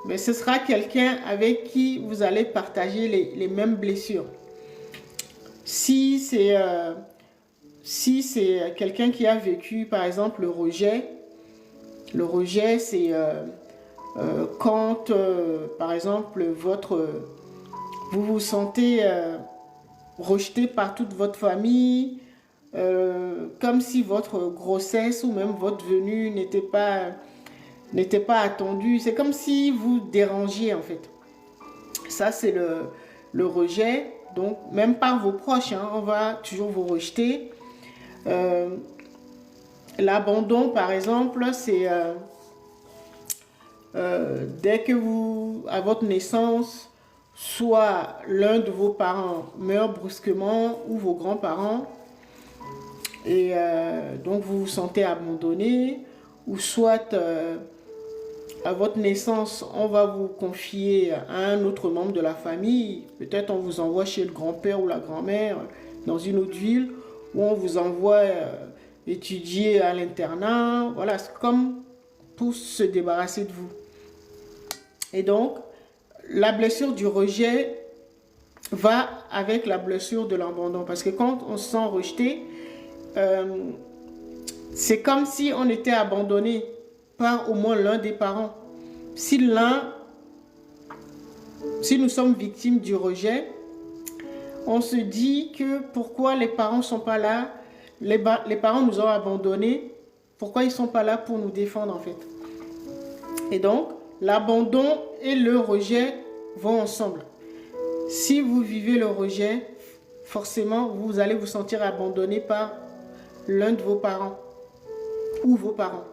mais ce sera quelqu'un avec qui vous allez partager les mêmes blessures. Si c'est quelqu'un qui a vécu, par exemple, le rejet, c'est quand, par exemple, vous vous sentez rejeté par toute votre famille, comme si votre grossesse ou même votre venue n'était pas attendue. C'est comme si vous dérangiez, en fait. Ça, c'est le rejet. Donc, même par vos proches, hein, on va toujours vous rejeter. L'abandon, par exemple, c'est dès que à votre naissance, soit l'un de vos parents meurt brusquement ou vos grands-parents, et donc vous vous sentez abandonné, ou soit à votre naissance, on va vous confier à un autre membre de la famille. Peut-être on vous envoie chez le grand-père ou la grand-mère dans une autre ville, ou on vous envoie étudier à l'internat. Voilà, c'est comme pour se débarrasser de vous. Et donc, la blessure du rejet va avec la blessure de l'abandon. Parce que quand on se sent rejeté, c'est comme si on était abandonné par au moins l'un des parents. Si nous sommes victimes du rejet, on se dit que pourquoi les parents ne sont pas là, les parents nous ont abandonnés, pourquoi ils ne sont pas là pour nous défendre en fait. Et donc, l'abandon et le rejet vont ensemble. Si vous vivez le rejet, forcément, vous allez vous sentir abandonné par l'un de vos parents ou vos parents.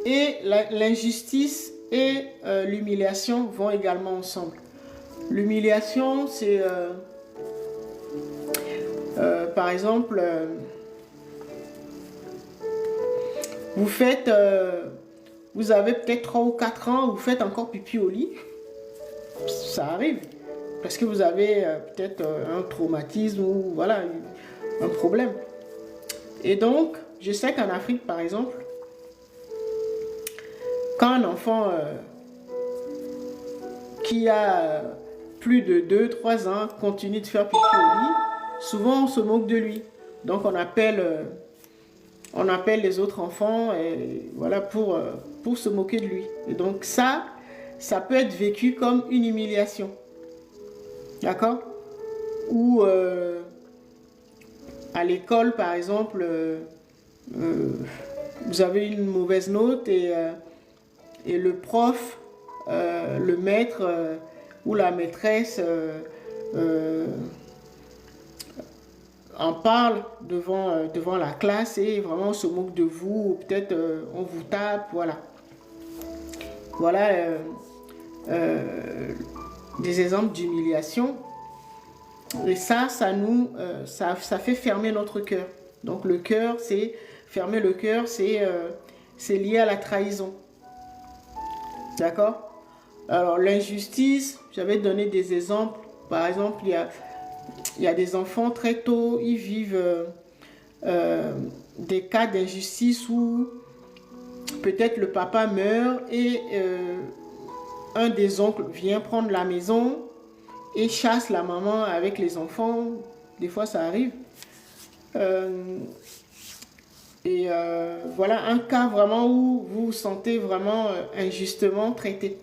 Et l'injustice et l'humiliation vont également ensemble. L'humiliation, c'est par exemple, vous avez peut-être 3 ou 4 ans, vous faites encore pipi au lit. Ça arrive. Parce que vous avez peut-être un traumatisme ou voilà, un problème. Et donc, je sais qu'en Afrique, par exemple, quand un enfant qui a plus de 2-3 ans continue de faire pipi au lit, souvent on se moque de lui. Donc on appelle les autres enfants et voilà, pour se moquer de lui. Et donc ça peut être vécu comme une humiliation. D'accord? Ou à l'école, par exemple, vous avez une mauvaise note et le prof, le maître ou la maîtresse en parle devant la classe et vraiment on se moque de vous, ou peut-être on vous tape, voilà. Voilà des exemples d'humiliation. Et ça fait fermer notre cœur. Donc le cœur, fermer le cœur, c'est lié à la trahison. D'accord? Alors l'injustice, j'avais donné des exemples. Par exemple, il y a des enfants très tôt, ils vivent des cas d'injustice où peut-être le papa meurt et un des oncles vient prendre la maison et chasse la maman avec les enfants. Des fois, ça arrive. Voilà un cas vraiment où vous vous sentez vraiment injustement traité.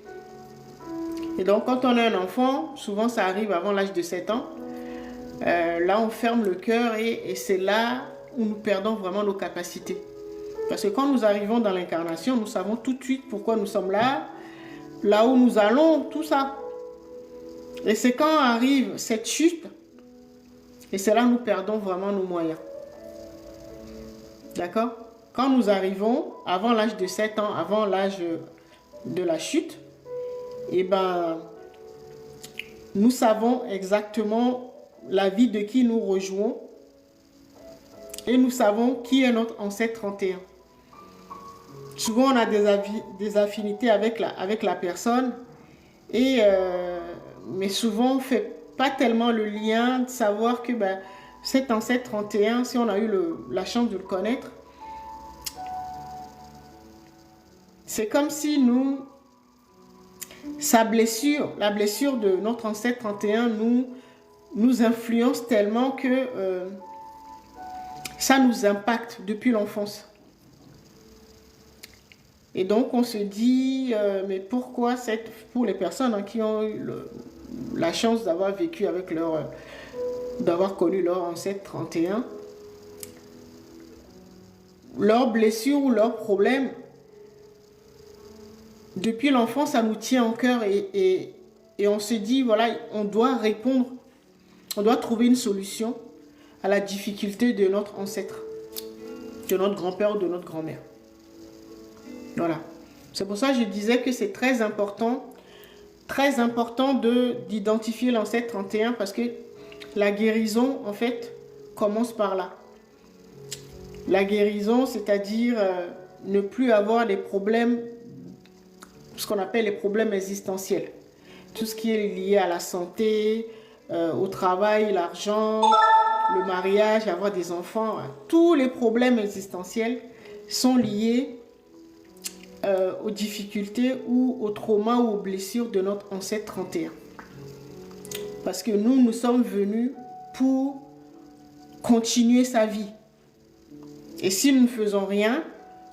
Et donc, quand on a un enfant, souvent ça arrive avant l'âge de 7 ans, là on ferme le cœur et c'est là où nous perdons vraiment nos capacités. Parce que quand nous arrivons dans l'incarnation, nous savons tout de suite pourquoi nous sommes là, là où nous allons, tout ça. Et c'est quand arrive cette chute, et c'est là où nous perdons vraiment nos moyens. D'accord? Quand nous arrivons avant l'âge de 7 ans, avant l'âge de la chute, nous savons exactement la vie de qui nous rejouons et nous savons qui est notre ancêtre 31. Souvent, on a des affinités avec la personne, mais souvent, on ne fait pas tellement le lien de savoir que cet ancêtre 31, si on a eu la chance de le connaître, c'est comme si nous sa blessure, la blessure de notre ancêtre 31 nous influence tellement que ça nous impacte depuis l'enfance. Et donc, on se dit, mais pourquoi pour les personnes qui ont eu la chance d'avoir vécu avec d'avoir connu leur ancêtre 31, leurs blessures ou leurs problèmes, depuis l'enfance, ça nous tient en cœur et on se dit, voilà, on doit répondre, on doit trouver une solution à la difficulté de notre ancêtre, de notre grand-père ou de notre grand-mère. Voilà. C'est pour ça que je disais que c'est très important d'identifier l'ancêtre 31 parce que la guérison, en fait, commence par là. La guérison, c'est-à-dire ne plus avoir des problèmes, ce qu'on appelle les problèmes existentiels. Tout ce qui est lié à la santé, au travail, l'argent, le mariage, avoir des enfants. Tous les problèmes existentiels sont liés aux difficultés ou aux traumas ou aux blessures de notre ancêtre 31. Parce que nous sommes venus pour continuer sa vie. Et si nous ne faisons rien,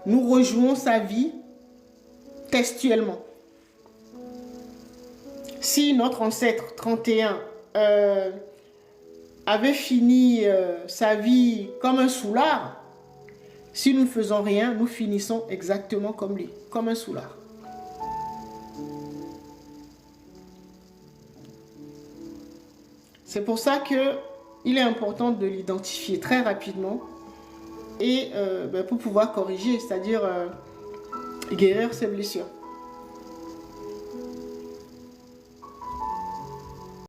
nous rejouons sa vie textuellement. Si notre ancêtre 31 avait fini sa vie comme un soulard, si nous ne faisons rien, nous finissons exactement comme lui, comme un soulard. C'est pour ça qu'il est important de l'identifier très rapidement et pour pouvoir corriger, c'est-à-dire guérir ses blessures.